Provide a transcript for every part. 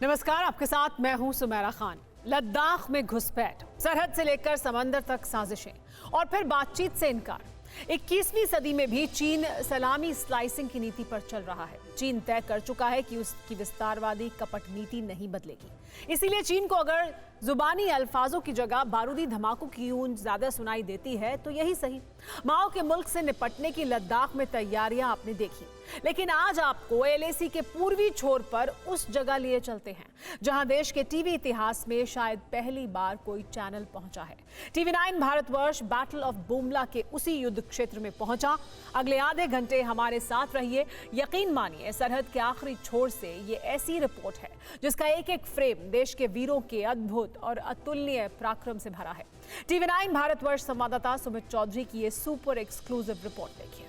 नमस्कार, आपके साथ मैं हूं सुमेरा खान। लद्दाख में घुसपैठ, सरहद से लेकर समंदर तक साजिशें और फिर बातचीत से इनकार। 21वीं सदी में भी चीन सलामी स्लाइसिंग की नीति पर चल रहा है। चीन तय कर चुका है कि उसकी विस्तारवादी कपट नीति नहीं बदलेगी। इसीलिए चीन को अगर जुबानी अल्फाजों की जगह बारूदी धमाकों की गूंज ज्यादा सुनाई देती है तो यही सही। माओ के मुल्क से निपटने की लद्दाख में तैयारियां आपने देखी, लेकिन आज आपको एलएसी के पूर्वी छोर पर उस जगह लिए चलते हैं जहां देश के टीवी इतिहास में शायद पहली बार कोई चैनल पहुंचा है। TV 9 Bharatvarsh battle of Bumla के उसी युद्ध क्षेत्र में पहुंचा। अगले आधे घंटे हमारे साथ रहिए। यकीन मानिए, सरहद के आखिरी छोर से ये ऐसी रिपोर्ट है जिसका एक एक फ्रेम देश के वीरों के अद्भुत और अतुलनीय पराक्रम से भरा है। टीवी 9 भारतवर्ष संवाददाता सुमित चौधरी की ये सुपर एक्सक्लूसिव रिपोर्ट देखिए।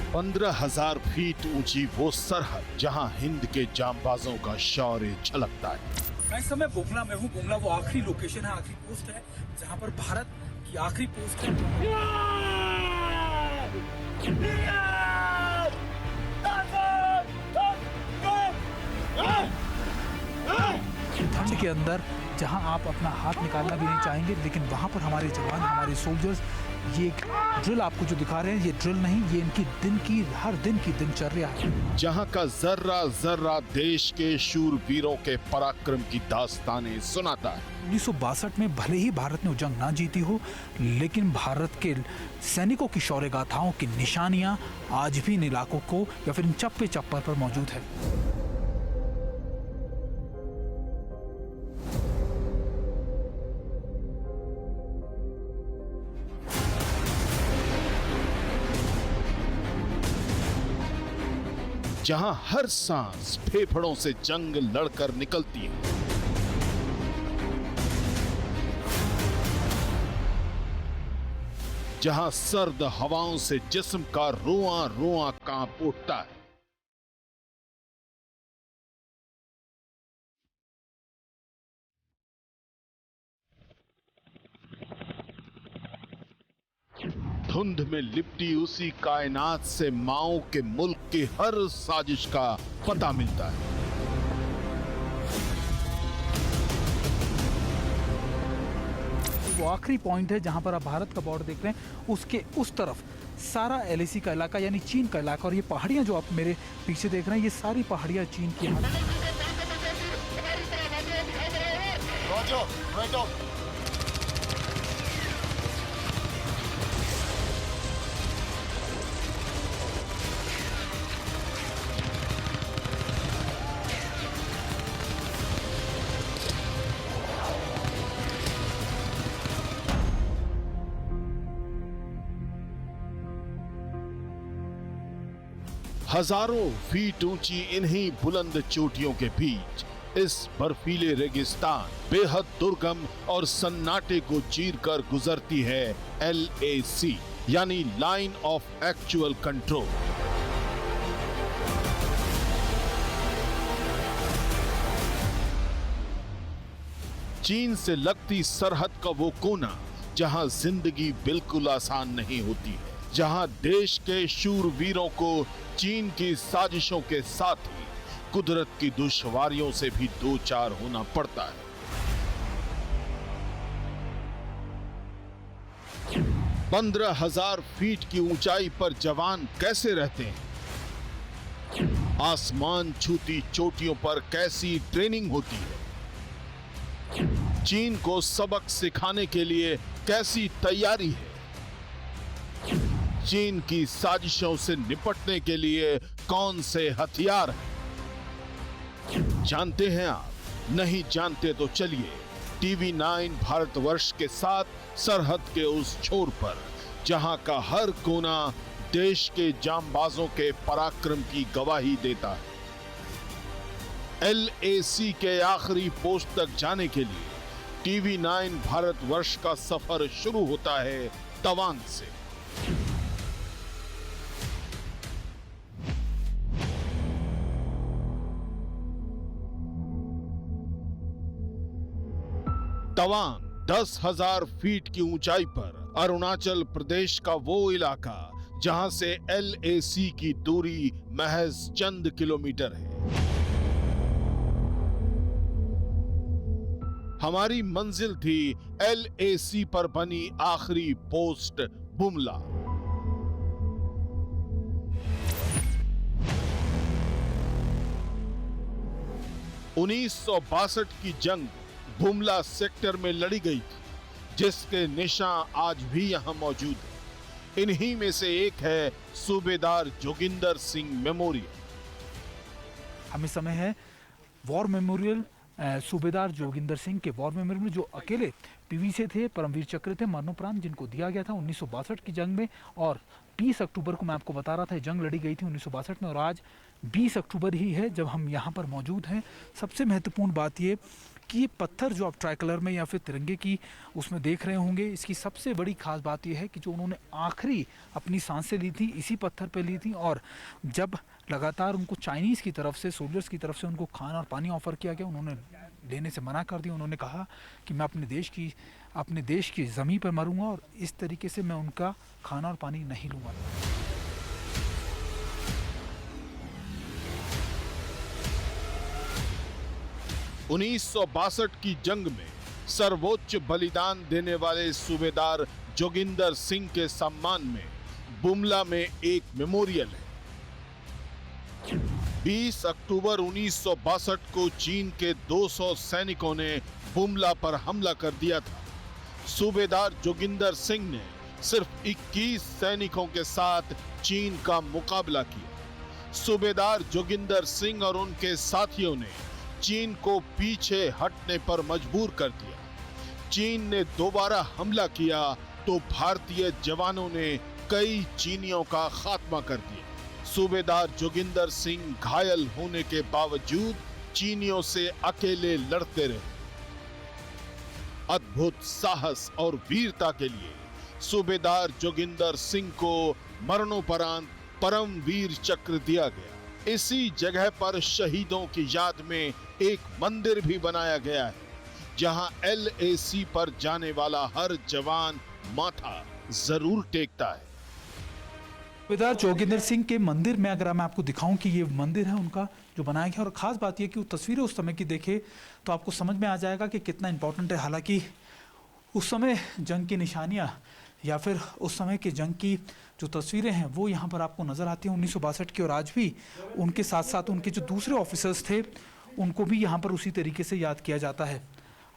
पंद्रह 15,000 फीट ऊंची वो सरहद जहां हिंद के जांबाजों का शौर्य झलकता है। मैं इस समय बुमला में हूँ। बुमला वो आखिरी लोकेशन है, आखिरी पोस्ट है जहाँ पर भारत की आखिरी पोस्ट है। ठंड के अंदर जहां आप अपना हाथ निकालना भी नहीं चाहेंगे, लेकिन वहां पर हमारे जवान, हमारे सोल्जर्स ये ड्रिल आपको जो दिखा रहे हैं, ये ड्रिल नहीं, ये इनकी हर दिन की दिनचर्या है। जहां का जर्रा जर्रा देश के शूरवीरों के पराक्रम की दास्तानें सुनाता है। 1962 में भले ही भारत ने वो जंग ना जीती हो, लेकिन भारत के सैनिकों की शौर्य गाथाओं की निशानियां आज भी इन इलाकों को या फिर इन चप्पे चप्पर पर मौजूद है। जहां हर सांस फेफड़ों से जंग लड़कर निकलती है। जहां सर्द हवाओं से जिस्म का रोआं रोआं कांप उठता है। धुंध में लिपटी उसी कायनात से माओ के मुल्क की हर साजिश का पता मिलता है। वो आखिरी पॉइंट है जहां पर आप भारत का बॉर्डर देख रहे हैं, उसके उस तरफ सारा एलएसी का इलाका यानी चीन का इलाका, और ये पहाड़ियां जो आप मेरे पीछे देख रहे हैं, ये सारी पहाड़ियां चीन की हैं। हजारों फीट ऊंची इन्हीं बुलंद चोटियों के बीच इस बर्फीले रेगिस्तान, बेहद दुर्गम और सन्नाटे को चीरकर गुजरती है LAC यानी लाइन ऑफ एक्चुअल कंट्रोल। चीन से लगती सरहद का वो कोना जहां जिंदगी बिल्कुल आसान नहीं होती है, जहां देश के शूरवीरों को चीन की साजिशों के साथ ही कुदरत की दुश्वारियों से भी दो चार होना पड़ता है। 15,000 फीट की ऊंचाई पर जवान कैसे रहते हैं? आसमान छूती चोटियों पर कैसी ट्रेनिंग होती है? चीन को सबक सिखाने के लिए कैसी तैयारी है? चीन की साजिशों से निपटने के लिए कौन से हथियार हैं? जानते हैं आप? नहीं जानते तो चलिए टीवी 9 भारतवर्ष के साथ सरहद के उस छोर पर, जहां का हर कोना देश के जांबाजों के पराक्रम की गवाही देता है। LAC के आखिरी पोस्ट तक जाने के लिए TV9 भारतवर्ष का सफर शुरू होता है तवांग से। तवांग 10,000 फीट की ऊंचाई पर अरुणाचल प्रदेश का वो इलाका जहां से LAC की दूरी महज चंद किलोमीटर है। हमारी मंजिल थी LAC पर बनी आखिरी पोस्ट बुमला। (1962) की जंग बुमला सेक्टर में लड़ी गई थी, जिसके निशान आज भी यहां मौजूद है। इन्हीं में से एक है सूबेदार जोगिंदर सिंह मेमोरियल। हमें समय है वॉर मेमोरियल सूबेदार जोगिंदर सिंह के वॉर मेमोरियल में, जो अकेले PV से थे, परमवीर चक्र थे मरणोपरांत, जिनको दिया गया था 1962 की जंग में। और 20 अक्टूबर को मैं आपको बता रहा था जंग लड़ी गई थी 1962 में, और आज 20 अक्टूबर ही है जब हम यहाँ पर मौजूद हैं। सबसे महत्वपूर्ण बात ये कि ये पत्थर जो आप ट्राई कलर में या फिर तिरंगे की उसमें देख रहे होंगे, इसकी सबसे बड़ी खास बात यह है कि जो उन्होंने आखिरी अपनी सांसें ली थी इसी पत्थर पे ली थी। और जब लगातार उनको चाइनीज़ की तरफ से, सोल्जर्स की तरफ से उनको खाना और पानी ऑफर किया गया, उन्होंने लेने से मना कर दिया। उन्होंने कहा कि मैं अपने देश की ज़मीन पर मरूंगा और इस तरीके से मैं उनका खाना और पानी नहीं लूँगा। (1962) की जंग में सर्वोच्च बलिदान देने वाले सूबेदार जोगिंदर सिंह के सम्मान में बुमला में एक मेमोरियल है। 20 अक्टूबर 1962 को चीन के 200 सैनिकों ने बुमला पर हमला कर दिया था। सूबेदार जोगिंदर सिंह ने सिर्फ 21 सैनिकों के साथ चीन का मुकाबला किया। सूबेदार जोगिंदर सिंह और उनके साथियों ने चीन को पीछे हटने पर मजबूर कर दिया। चीन ने दोबारा हमला किया तो भारतीय जवानों ने कई चीनियों का खात्मा कर दिया। सूबेदार जोगिंदर सिंह घायल होने के बावजूद चीनियों से अकेले लड़ते रहे। अद्भुत साहस और वीरता के लिए सूबेदार जोगिंदर सिंह को मरणोपरांत परमवीर चक्र दिया गया। इसी जगह पर शहीदों की याद में एक मंदिर भी बनाया गया है, जहां LAC पर जाने वाला हर जवान माथा जरूर टेकता है। सूबेदार जोगिंदर सिंह के मंदिर में अगर मैं आपको दिखाऊं कि ये मंदिर है उनका जो बनाया गया, और ख़ास बात यह कि वो तस्वीरें उस समय की देखे तो आपको समझ में आ जाएगा कि कितना इम्पोर्टेंट है। हालांकि उस समय जंग की निशानियां या फिर उस समय की जंग की जो तस्वीरें हैं वो यहाँ पर आपको नज़र आती हैं 1962 की, और आज भी उनके साथ साथ उनके जो दूसरे ऑफिसर्स थे उनको भी यहाँ पर उसी तरीके से याद किया जाता है।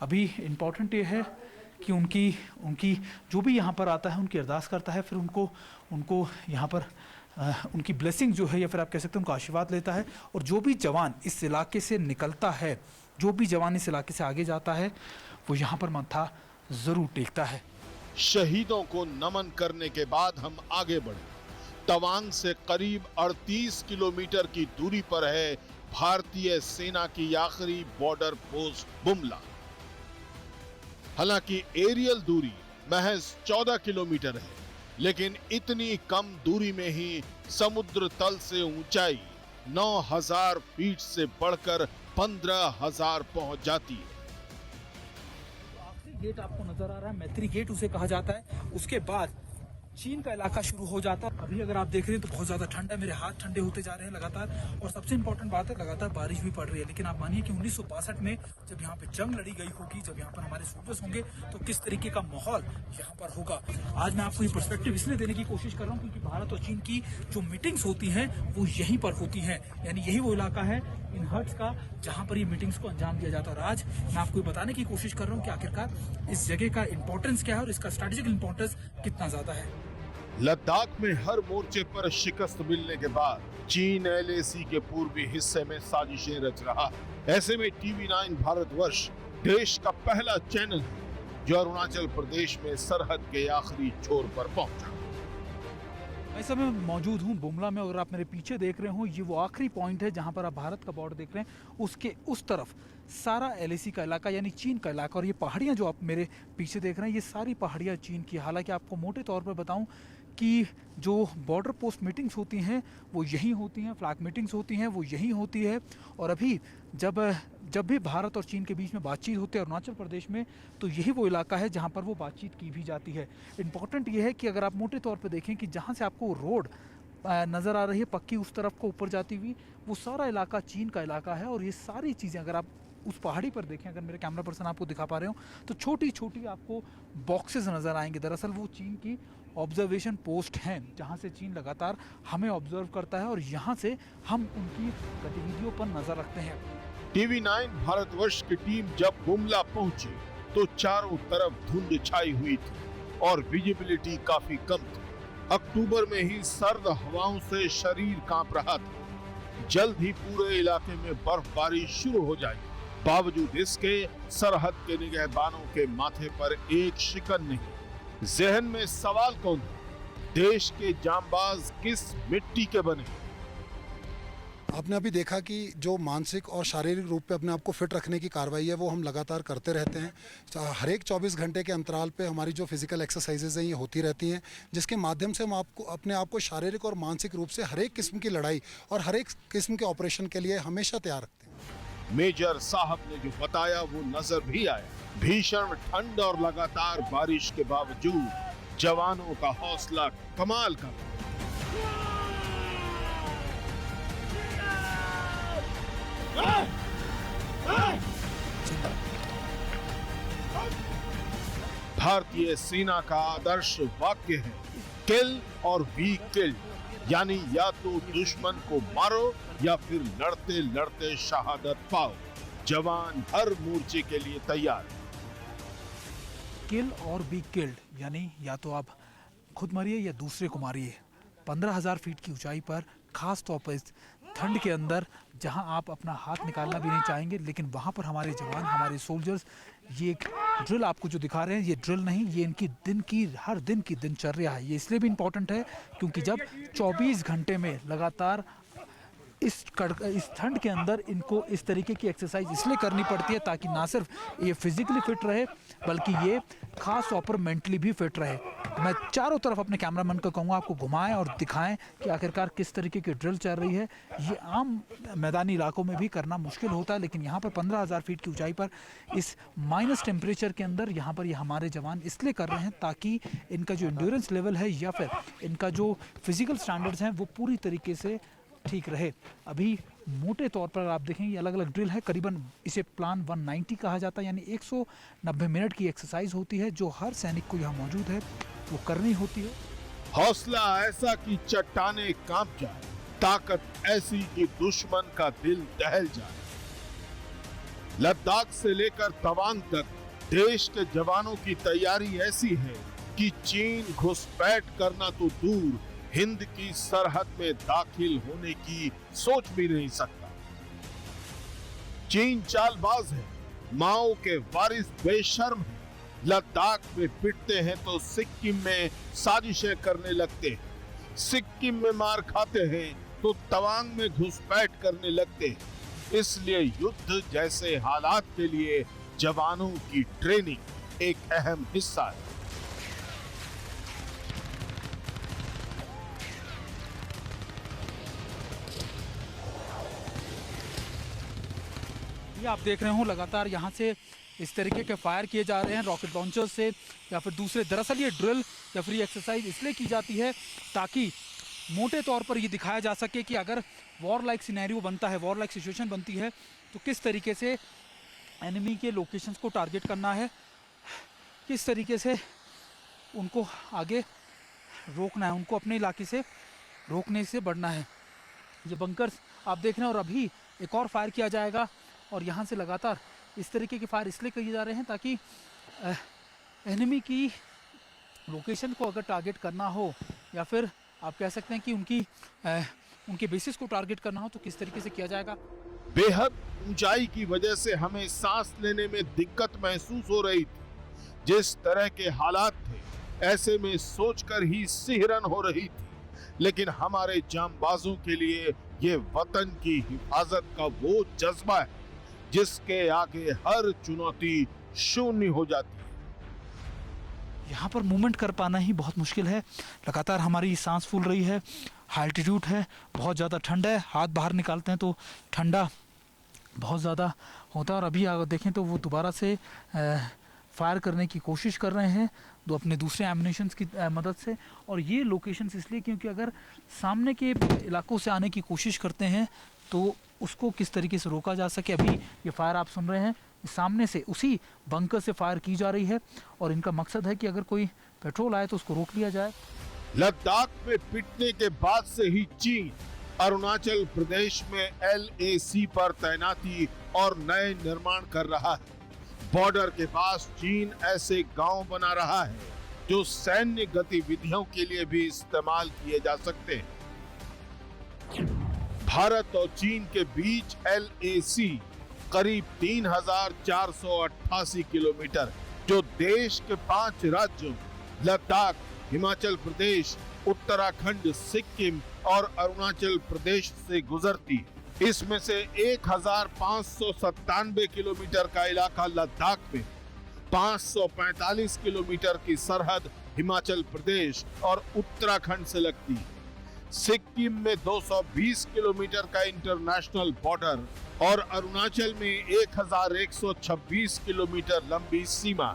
अभी इम्पॉर्टेंट ये है कि उनकी जो भी यहाँ पर आता है उनकी अरदास करता है, फिर उनको यहाँ पर उनकी ब्लेसिंग जो है या फिर आप कह सकते हैं उनका आशीर्वाद लेता है। और जो भी जवान इस इलाके से निकलता है, जो भी जवान इस इलाके से आगे जाता है, वो यहाँ पर माथा ज़रूर टेकता है। शहीदों को नमन करने के बाद हम आगे बढ़े। तवांग से करीब 38 किलोमीटर की दूरी पर है भारतीय सेना की आखिरी बॉर्डर पोस्ट बुमला। हालांकि एरियल दूरी महज 14 किलोमीटर है, लेकिन इतनी कम दूरी में ही समुद्र तल से ऊंचाई 9,000 फीट से बढ़कर 15,000 पहुंच जाती है। गेट आपको नजर आ रहा है, मैत्री गेट उसे कहा जाता है। उसके बाद चीन का इलाका शुरू हो जाता है। अभी अगर आप देख रहे हैं तो बहुत ज्यादा ठंड है, मेरे हाथ ठंडे होते जा रहे हैं लगातार। और सबसे इंपॉर्टेंट बात है, लगातार बारिश भी पड़ रही है। लेकिन आप मानिए कि 1962 में जब यहाँ पे जंग लड़ी गई होगी, जब यहाँ पर हमारे सोल्जर्स होंगे, तो किस तरीके का माहौल यहाँ पर होगा। आज मैं आपको ये पर्सपेक्टिव इसलिए देने की कोशिश कर रहा हूँ क्योंकि भारत और चीन की जो मीटिंग्स होती हैं वो यहीं पर होती हैं। यानी यही वो इलाका है इन हट्स का जहाँ पर ये मीटिंग्स को अंजाम दिया जाता है। और आज मैं आपको बताने की कोशिश कर रहा हूँ कि आखिरकार इस जगह का इंपॉर्टेंस क्या है और इसका स्ट्रेटेजिक इंपॉर्टेंस कितना ज्यादा है। लद्दाख में हर मोर्चे पर शिकस्त मिलने के बाद चीन LAC के पूर्वी हिस्से में साजिशें रच रहा है। ऐसे में TV9 भारतवर्ष देश का पहला चैनल है जो अरुणाचल प्रदेश में सरहद के आखिरी छोर पर पहुंचा। मैं इस समय मौजूद हूँ बुमला में और आप मेरे पीछे देख रहे हो ये वो आखिरी पॉइंट है जहाँ पर आप भारत का बॉर्डर देख रहे हैं। उसके उस तरफ सारा LAC का इलाका यानी चीन का इलाका, और ये पहाड़ियाँ जो आप मेरे पीछे देख रहे हैं ये सारी पहाड़ियाँ चीन की। हालांकि आपको मोटे तौर पर बताऊं कि जो बॉर्डर पोस्ट मीटिंग्स होती हैं वो यहीं होती हैं, फ्लैग मीटिंग्स होती हैं वो यहीं होती है। और अभी जब भी भारत और चीन के बीच में बातचीत होती है अरुणाचल प्रदेश में, तो यही वो इलाका है जहाँ पर वो बातचीत की भी जाती है। इम्पॉर्टेंट ये है कि अगर आप मोटे तौर पर देखें कि जहाँ से आपको रोड नज़र आ रही है पक्की उस तरफ को ऊपर जाती हुई, वो सारा इलाका चीन का इलाका है। और ये सारी चीज़ें अगर आप उस पहाड़ी पर देखें, अगर मेरे कैमरा पर्सन आपको दिखा पा रहे हो, तो छोटी छोटी आपको बॉक्सेस नज़र आएंगे। दरअसल वो चीन की ऑब्जर्वेशन पोस्ट हैं जहाँ से चीन लगातार हमें ऑब्जर्व करता है और यहाँ से हम उनकी गतिविधियों पर नज़र रखते हैं। TV9 भारतवर्ष की टीम जब बुमला पहुंची तो चारों तरफ धुंध छाई हुई थी और विजिबिलिटी काफी कम थी। अक्टूबर में ही सर्द हवाओं से शरीर कांप रहा था। जल्द ही पूरे इलाके में बर्फबारी शुरू हो जाएगी। बावजूद इसके सरहद के निगहबानों के माथे पर एक शिकन नहीं। जहन में सवाल कौन है, देश के जांबाज किस मिट्टी के बने? आपने अभी देखा कि जो मानसिक और शारीरिक रूप पे अपने आप को फिट रखने की कार्रवाई है वो हम लगातार करते रहते हैं। हर एक 24 घंटे के अंतराल पे हमारी जो फिजिकल एक्सरसाइजेज हैं ये होती रहती हैं, जिसके माध्यम से हम आपको अपने आप को शारीरिक और मानसिक रूप से हर एक किस्म की लड़ाई और हर एक किस्म के ऑपरेशन के लिए हमेशा तैयार रखते हैं। मेजर साहब ने जो बताया वो नजर भी आया। भीषण ठंड और लगातार बारिश के बावजूद जवानों का हौसला कमाल का। भारतीय सेना का आदर्श वाक्य है किल और बी किल्ड, यानी या तो दुश्मन को मारो या फिर लड़ते लड़ते शहादत पाओ। जवान हर मोर्चे के लिए तैयार। किल और बी किल्ड, यानी या तो आप खुद मरिए या दूसरे को मारिए। 15,000 फीट की ऊंचाई पर, खास तौर पर इस ठंड के अंदर जहां आप अपना हाथ निकालना भी नहीं चाहेंगे, लेकिन वहां पर हमारे जवान, हमारे सोल्जर्स, ये ड्रिल आपको जो दिखा रहे हैं ये ड्रिल नहीं, ये इनकी हर दिन की दिनचर्या है। ये इसलिए भी इम्पोर्टेंट है क्योंकि जब 24 घंटे में लगातार इस ठंड के अंदर इनको इस तरीके की एक्सरसाइज इसलिए करनी पड़ती है ताकि ना सिर्फ ये फिजिकली फिट रहे बल्कि ये खास तौर पर मेंटली भी फिट रहे। मैं चारों तरफ अपने कैमरामैन को कहूँगा आपको घुमाएं और दिखाएं कि आखिरकार किस तरीके की ड्रिल चल रही है। ये आम मैदानी इलाकों में भी करना मुश्किल होता है, लेकिन यहाँ पर 15,000 फीट की ऊंचाई पर इस माइनस टेम्परेचर के अंदर यहाँ पर ये हमारे जवान इसलिए कर रहे हैं ताकि इनका जो एंड्योरेंस लेवल है या फिर इनका जो फिजिकल स्टैंडर्ड्स हैं वो पूरी तरीके से ठीक रहे। अभी मोटे तौर पर आप देखें ये अलग अलग ड्रिल है, करीबन इसे प्लान 190 कहा जाता है, यानी 190 मिनट की एक्सरसाइज होती है जो हर सैनिक को यहाँ मौजूद है वो करनी होती है। हौसला ऐसा कि चट्टाने कांप जाए, ताकत ऐसी कि दुश्मन का दिल दहल जाए। लद्दाख से लेकर तवांग तक देश के जवानों की तैयारी ऐसी है कि चीन घुसपैठ करना तो दूर, हिंद की सरहद में दाखिल होने की सोच भी नहीं सकता। चीन चालबाज है, माओ के वारिस बेशर्म है। लद्दाख में पिटते हैं तो सिक्किम में साजिशें करने लगते हैं, सिक्किम में मार खाते हैं तो तवांग में घुसपैठ करने लगते हैं। इसलिए युद्ध जैसे हालात के लिए जवानों की ट्रेनिंग एक अहम हिस्सा है। ये आप देख रहे हो लगातार यहाँ से इस तरीके के फायर किए जा रहे हैं रॉकेट लॉन्चर से या फिर दूसरे। दरअसल ये ड्रिल या फिर ये एक्सरसाइज इसलिए की जाती है ताकि मोटे तौर पर ये दिखाया जा सके कि अगर वॉर लाइक सिनेरियो बनता है, वॉर लाइक सिचुएशन बनती है, तो किस तरीके से एनिमी के लोकेशंस को टारगेट करना है, किस तरीके से उनको आगे रोकना है, उनको अपने इलाके से रोकने से बढ़ना है। ये बंकर्स आप देख रहे हैं और अभी एक और फायर किया जाएगा और यहाँ से लगातार इस तरीके के फायर इसलिए किए जा रहे हैं ताकि एनिमी की लोकेशन को अगर टारगेट करना हो या फिर आप कह सकते हैं कि उनके बेसिस को टारगेट करना हो तो किस तरीके से किया जाएगा। बेहद ऊंचाई की वजह से हमें सांस लेने में दिक्कत महसूस हो रही थी। जिस तरह के हालात थे ऐसे में सोचकर ही सिहरन हो रही थी। लेकिन हमारे जांबाजों के लिए ये वतन की हिफाजत का वो जज्बा है जिसके आगे हर चुनौती शून्य हो जाती है। यहाँ पर मूवमेंट कर पाना ही बहुत मुश्किल है। लगातार हमारी सांस फूल रही है, हाई एल्टीट्यूड है, बहुत ज़्यादा ठंड है, हाथ बाहर निकालते हैं तो ठंडा बहुत ज़्यादा होता है। और अभी अगर देखें तो वो दोबारा से फायर करने की कोशिश कर रहे हैं अपने दूसरे एमिनेशंस की मदद से। और ये लोकेशंस इसलिए क्योंकि अगर सामने के इलाकों से आने की कोशिश करते हैं तो उसको किस तरीके से रोका जा सके। अभी ये फायर आप सुन रहे हैं, सामने से उसी बंकर से फायर की जा रही है और इनका मकसद है कि अगर कोई पेट्रोल आए तो उसको रोक लिया जाए। लद्दाख में पिटने के बाद से ही चीन अरुणाचल प्रदेश में LAC पर तैनाती और नए निर्माण कर रहा है। बॉर्डर के पास चीन ऐसे गांव बना रहा है जो सैन्य गतिविधियों के लिए भी इस्तेमाल किए जा सकते हैं। भारत और चीन के बीच LAC करीब 3,488 किलोमीटर, जो देश के 5 राज्यों लद्दाख, हिमाचल प्रदेश, उत्तराखंड, सिक्किम और अरुणाचल प्रदेश से गुजरती है। इसमें से 1,597 किलोमीटर का इलाका लद्दाख में, 545 किलोमीटर की सरहद हिमाचल प्रदेश और उत्तराखंड से लगती है। सिक्किम में 220 किलोमीटर का इंटरनेशनल बॉर्डर और अरुणाचल में 1,126 किलोमीटर लंबी सीमा।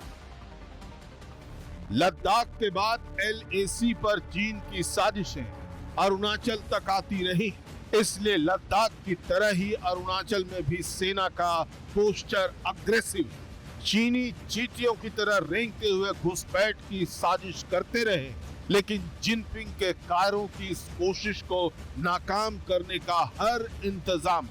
लद्दाख के बाद LAC पर चीन की साजिशें अरुणाचल तक आती रही, इसलिए लद्दाख की तरह ही अरुणाचल में भी सेना का पोस्चर अग्रेसिव। चीनी चींटियों की तरह रेंगते हुए घुसपैठ की साजिश करते रहे, लेकिन जिनपिंग के कायरों की इस कोशिश को नाकाम करने का हर इंतजाम।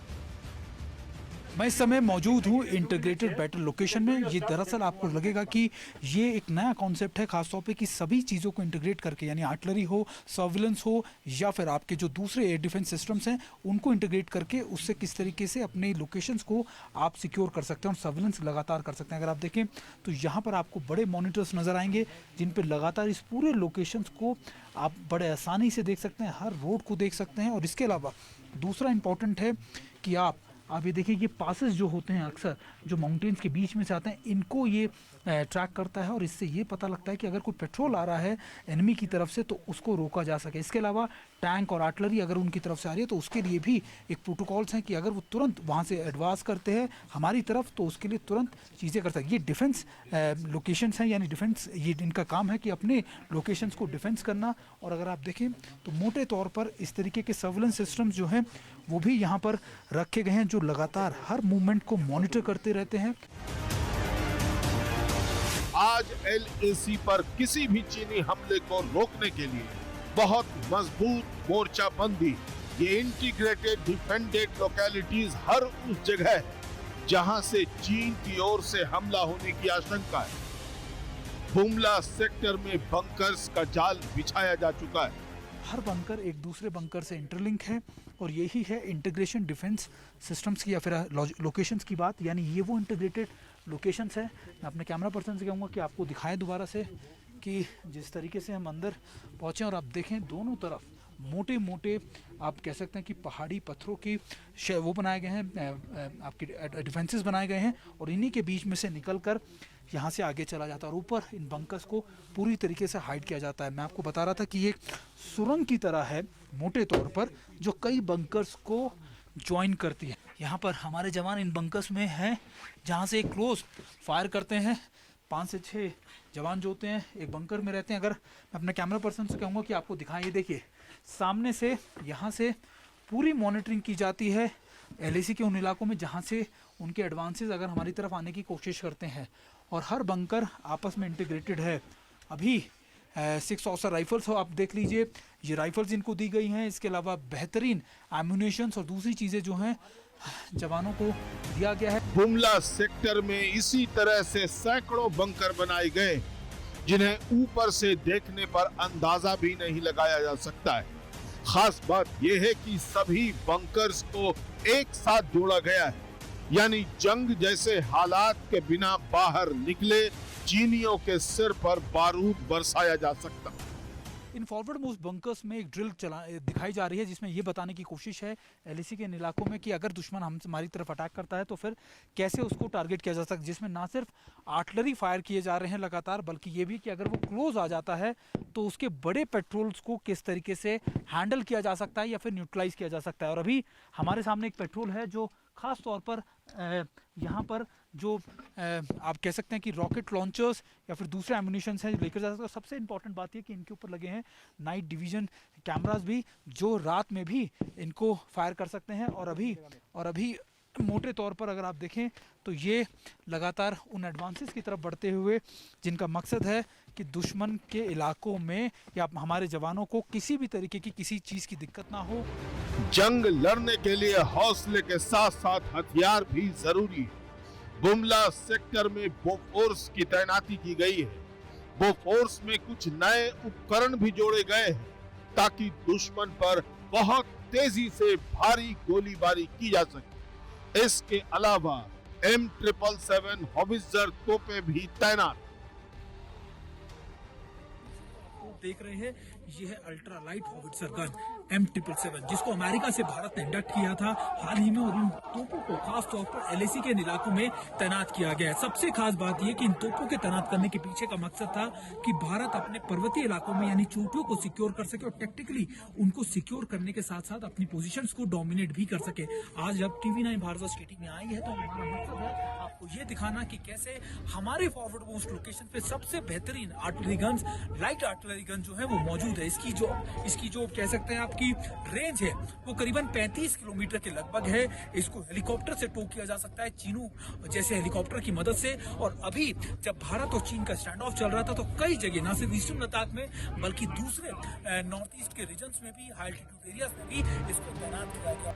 मैं इस समय मौजूद हूँ इंटीग्रेटेड बैटल लोकेशन में। ये दरअसल आपको लगेगा कि ये एक नया कॉन्सेप्ट है, खासतौर पे कि सभी चीज़ों को इंटीग्रेट करके, यानी आर्टिलरी हो, सर्विलेंस हो या फिर आपके जो दूसरे एयर डिफेंस सिस्टम्स हैं उनको इंटीग्रेट करके उससे किस तरीके से अपने लोकेशंस को आप सिक्योर कर सकते हैं और सर्विलेंस लगातार कर सकते हैं। अगर आप देखें तो यहाँ पर आपको बड़े मॉनिटर्स नज़र आएंगे जिन पर लगातार इस पूरे लोकेशंस को आप बड़े आसानी से देख सकते हैं, हर रोड को देख सकते हैं। और इसके अलावा दूसरा इम्पॉर्टेंट है कि आप ये देखिए, ये पासेस जो होते हैं अक्सर जो माउंटेन्स के बीच में से आते हैं, इनको ये ट्रैक करता है और इससे ये पता लगता है कि अगर कोई पेट्रोल आ रहा है एनिमी की तरफ से तो उसको रोका जा सके। इसके अलावा टैंक और आर्टिलरी अगर उनकी तरफ से आ रही है तो उसके लिए भी एक प्रोटोकॉल्स हैं कि अगर वो तुरंत वहाँ से एडवांस करते हैं हमारी तरफ तो उसके लिए तुरंत चीज़ें कर सकते हैं। ये डिफेंस लोकेशंस हैं, यानी डिफेंस, ये इनका काम है कि अपने लोकेशंस को डिफेंस करना। और अगर आप देखें तो मोटे तौर पर इस तरीके के सर्विलेंस सिस्टम्स जो हैं वो भी यहाँ पर रखे गए हैं जो लगातार हर मूवमेंट को मॉनिटर करते रहते हैं। आज LAC पर किसी भी चीनी हमले को रोकने के लिए बहुत मजबूत मोर्चाबंदी, ये इंटीग्रेटेड डिफेंडेड लोकेलिटीज हर उस जगह है जहां से चीन की ओर से हमला होने की आशंका है। बुमला सेक्टर में बंकर्स का जाल बिछाया जा चुका है। हर बंकर एक दूसरे बंकर से इंटरलिंक है और यही है इंटीग्रेशन डिफेंस सिस्टम्स की या फिर लोकेशंस की बात, यानी ये वो इंटीग्रेटेड लोकेशंस है। मैं अपने कैमरा पर्सन से कहूँगा कि आपको दिखाएं दोबारा से कि जिस तरीके से हम अंदर पहुँचे और आप देखें दोनों तरफ मोटे मोटे आप कह सकते हैं कि पहाड़ी पत्थरों की वो बनाए गए हैं, आपके डिफेंसेस बनाए गए हैं और इन्हीं के बीच में से निकलकर यहाँ से आगे चला जाता है और ऊपर इन बंकर्स को पूरी तरीके से हाइड किया जाता है। मैं आपको बता रहा था कि ये सुरंग की तरह है मोटे तौर पर जो कई बंकर्स को ज्वाइन करती है। यहाँ पर हमारे जवान इन बंकर्स में हैं जहाँ से क्लोज फायर करते हैं। 5 से 6 जवान जो होते हैं एक बंकर में रहते हैं। अगर मैं अपने कैमरा पर्सन से कहूँगा कि आपको दिखाएं, ये देखिए सामने से यहाँ से पूरी मॉनिटरिंग की जाती है LAC के उन इलाकों में जहाँ से उनके एडवांसेस अगर हमारी तरफ आने की कोशिश करते हैं और हर बंकर आपस में इंटीग्रेटेड है। अभी 6 ऑसर राइफल्स हो आप देख लीजिए, ये राइफल्स इनको दी गई हैं। इसके अलावा बेहतरीन एम्यूनेशंस और दूसरी चीज़ें जो हैं जवानों को दिया गया है। बुमला सेक्टर में इसी तरह से सैकड़ों बंकर बनाए गए जिन्हें ऊपर से देखने पर अंदाजा भी नहीं लगाया जा सकता है। खास बात यह है कि सभी बंकर्स को एक साथ जोड़ा गया है, यानी जंग जैसे हालात के बिना बाहर निकले चीनियों के सिर पर बारूद बरसाया जा सकता। इन फॉरवर्ड मोस्ट बंकर्स में एक ड्रिल दिखाई जा रही है, जिसमें ये बताने की कोशिश है LAC के इन इलाकों में कि अगर दुश्मन हमारी तरफ अटैक करता है तो फिर कैसे उसको टारगेट किया जा सकता है, जिसमें ना सिर्फ आर्टिलरी फायर किए जा रहे हैं लगातार, बल्कि ये भी कि अगर वो क्लोज आ जाता है तो उसके बड़े पेट्रोल्स को किस तरीके से हैंडल किया जा सकता है या फिर न्यूट्रलाइज किया जा सकता है। और अभी हमारे सामने एक पेट्रोल है जो खास तौर पर यहाँ पर जो आप कह सकते हैं कि रॉकेट लॉन्चर्स या फिर दूसरे एम्यूनिशंस हैं लेकर जा सकते हैं। सबसे इंपॉर्टेंट बात यह कि इनके ऊपर लगे हैं नाइट डिवीजन कैमरास भी, जो रात में भी इनको फायर कर सकते हैं। और अभी मोटे तौर पर अगर आप देखें तो ये लगातार उन एडवांसेस की तरफ बढ़ते हुए, जिनका मकसद है कि दुश्मन के इलाकों में या हमारे जवानों को किसी भी तरीके की किसी चीज़ की दिक्कत ना हो। जंग लड़ने के लिए हौसले के साथ साथ हथियार भी जरूरी है। बुमला सेक्टर में बोफोर्स की तैनाती की गई है। बोफोर्स में कुछ नए उपकरण भी जोड़े गए हैं ताकि दुश्मन पर बहुत तेजी से भारी गोलीबारी की जा सके। इसके अलावा M777 हॉवित्जर तोपें भी तैनात। देख रहे हैं ये है ultra light howitzer gun M777, जिसको अमेरिका से भारत ने इंडक्ट किया था हाल ही में, और इन तोपों को खास तौर पर LAC के इलाकों में तैनात किया गया है। सबसे खास बात यह कि इन तोपों के तैनात करने के पीछे का मकसद था कि भारत अपने पर्वतीय इलाकों में यानी चोटियों को सिक्योर कर सके और टेक्टिकली उनको सिक्योर करने के साथ साथ अपनी पोजीशंस को डोमिनेट भी कर सके। आज जब TV9 भारत स्टेटिंग में आई है तो हमारा मकसद है आपको ये दिखाना कि कैसे हमारे फॉरवर्ड मोस्ट लोकेशन पे सबसे बेहतरीन artillery guns, light artillery gun जो है वो मौजूद है। इसकी जो कह सकते हैं आपकी रेंज है वो करीबन 35 किलोमीटर के लगभग है। इसको हेलीकॉप्टर से टो किया जा सकता है, चीनू जैसे हेलीकॉप्टर की मदद से। और अभी जब भारत और चीन का स्टैंड ऑफ चल रहा था तो कई जगह न सिर्फ ईस्टर्न लद्दाख में बल्कि दूसरे नॉर्थ ईस्ट के रीजन्स में भी, हाई एल्टीट्यूड एरियाज में भी इसको तैनात किया गया।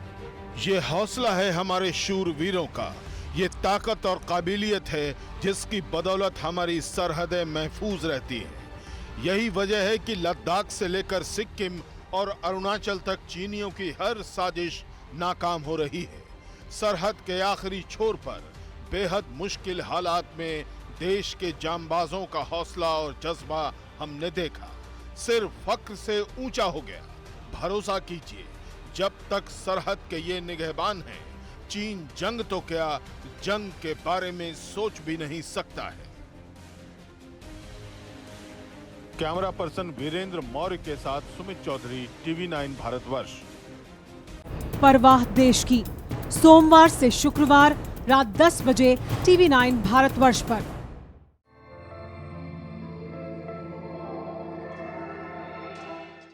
ये हौसला है हमारे शूरवीरों का, ये ताकत और काबिलियत है जिसकी बदौलत हमारी सरहदें महफूज रहती है। यही वजह है कि लद्दाख से लेकर सिक्किम और अरुणाचल तक चीनियों की हर साजिश नाकाम हो रही है। सरहद के आखिरी छोर पर बेहद मुश्किल हालात में देश के जांबाजों का हौसला और जज्बा हमने देखा, सिर्फ फक्र से ऊंचा हो गया। भरोसा कीजिए, जब तक सरहद के ये निगहबान हैं, चीन जंग तो क्या, जंग के बारे में सोच भी नहीं सकता है। कैमरा पर्सन वीरेंद्र मौर्य के साथ सुमित चौधरी, TV9 भारतवर्ष। परवाह देश की, सोमवार से शुक्रवार रात 10 बजे TV9 भारतवर्ष पर।